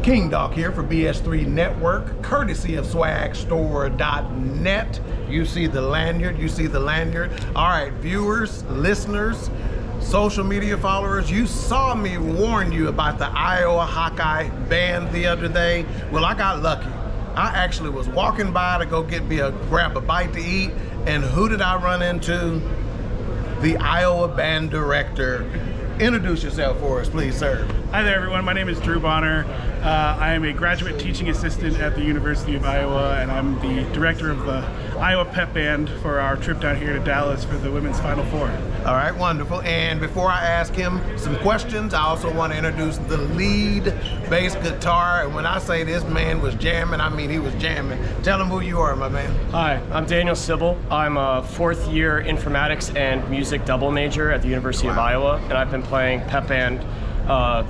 King Dawk here for BS3 Network, courtesy of swagstore.net. You see the lanyard, you see the lanyard. All right, viewers, listeners, social media followers, you saw me warn you about the Iowa Hawkeye band the other day. Well, I got lucky. I actually was walking by to go grab a bite to eat, and who did I run into? The Iowa band director. Introduce yourself for us, please, sir. Hi there, everyone. My name is Drew Bonner. I am a graduate teaching assistant at the University of Iowa, and I'm the director of the Iowa Pep Band for our trip down here to Dallas for the Women's Final Four. All right, wonderful. And before I ask him some questions, I also want to introduce the lead bass guitar. And when I say this man was jamming, I mean he was jamming. Tell him who you are, my man. Hi, I'm Daniel Sybil. I'm a fourth year informatics and music double major at the University of Iowa, and I've been playing pep band,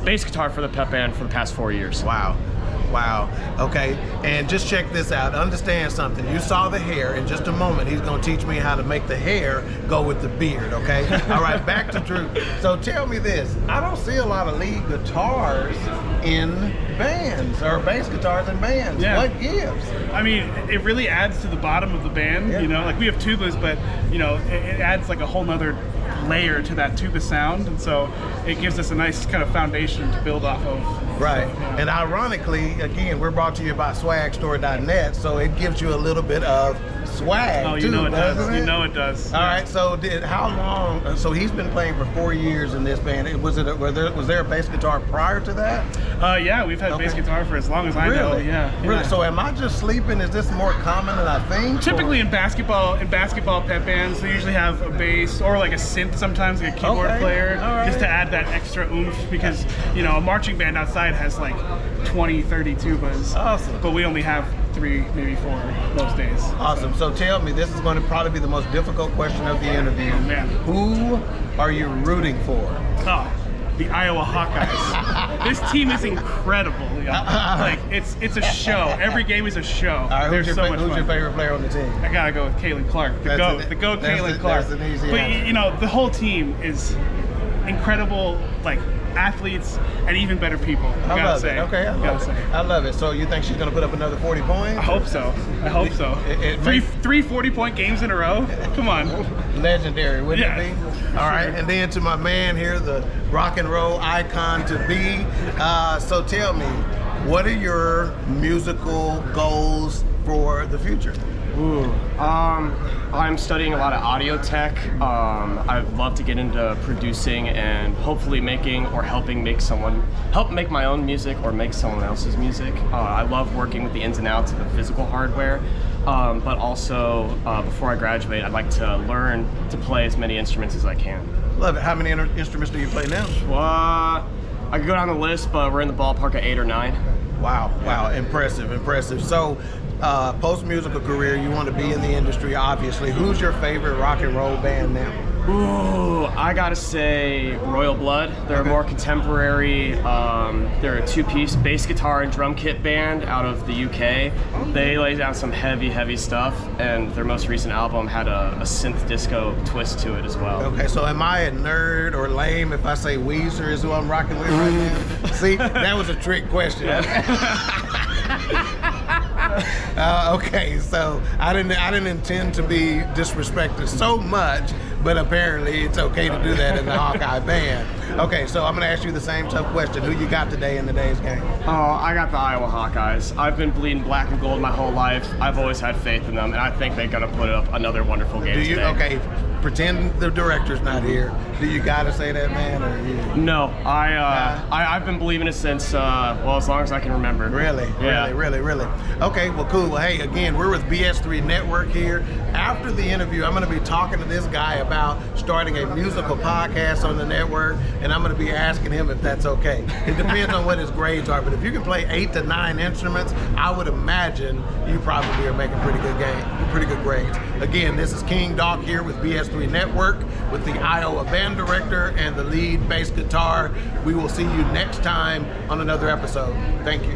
bass guitar for the pep band for the past 4 years. Wow. Wow. Okay, and just check this out. Understand something. You saw the hair. In just a moment, he's going to teach me how to make the hair go with the beard, okay? All right, back to Drew. So tell me this. I don't see a lot of lead guitars in bands, or bass guitars in bands. Yeah. What gives? I mean, it really adds to the bottom of the band, you know? Like, we have tubas, but, you know, it adds like a whole nother layer to that tuba sound, and so it gives us a nice kind of foundation to build off of. Right. So, yeah. And ironically, again, we're brought to you by swagstore.net, so it gives you a little bit of swag. Oh, you too, know it does. doesn't it? You know it does. All right. So how long? So he's been playing for 4 years in this band. Was there a bass guitar prior to that? Yeah, we've had bass guitar for as long as I know. Really? Yeah. Really? So am I just sleeping? Is this more common than I think? Typically in basketball pep bands, they usually have a bass or like a synth sometimes, like a keyboard player, just to add that extra oomph, because you know, a marching band outside has like 20, 30 tubas. Awesome. But we only have 3, maybe 4 most days. Awesome. So tell me, this is going to probably be the most difficult question of the interview. Man. Who are you rooting for? Oh, the Iowa Hawkeyes. This team is incredible. Like it's a show. Every game is a show. All right, There's who's so much your fun. favorite player on the team? I gotta go with Caitlin Clark. The GOAT Caitlin Clark. That's an easy But answer. you know, the whole team is incredible, like athletes and even better people. I love it. Okay, I love it. I love it. So you think she's going to put up another 40 points? I hope so. I hope so. Three 40-point games in a row? Come on. Legendary, wouldn't it be? All right, Sure. and then to my man here, the rock and roll icon to be. So tell me, what are your musical goals for the future? I'm studying a lot of audio tech. I'd love to get into producing and hopefully making or help make my own music or make someone else's music. I love working with the ins and outs of the physical hardware, but also before I graduate, I'd like to learn to play as many instruments as I can. Love it. How many instruments do you play now? I could go down the list, but we're in the ballpark of 8 or 9. Wow, wow, impressive, impressive. So, post-musical career, you want to be in the industry, obviously. Who's your favorite rock and roll band now? Ooh, I gotta say Royal Blood. They're a more contemporary, they're a two-piece bass guitar and drum kit band out of the UK. They lay down some heavy stuff, and their most recent album had a synth disco twist to it as well. Okay, so am I a nerd or lame if I say Weezer is who I'm rocking with right now? See, that was a trick question. Okay, so I didn't intend to be disrespected so much, but apparently it's okay to do that in the Hawkeye band. Okay, so I'm gonna ask you the same tough question. Who you got today in today's game? Oh, I got the Iowa Hawkeyes. I've been bleeding black and gold my whole life. I've always had faith in them, and I think they're gonna put up another wonderful game today. Okay, pretend the director's not here. Do you gotta say that, man, or you? No, I've been believing it since well, as long as I can remember. Really? Yeah. Really? Okay, well, cool. Well, hey, again, we're with BS3 Network here. After the interview, I'm going to be talking to this guy about starting a musical podcast on the network, and I'm going to be asking him if that's okay. It depends on what his grades are, but if you can play 8 to 9 instruments, I would imagine you probably are making pretty good grades. Again, this is King Dawk here with BS3 Network with the Iowa band director and the lead bass guitar. We will see you next time on another episode. Thank you.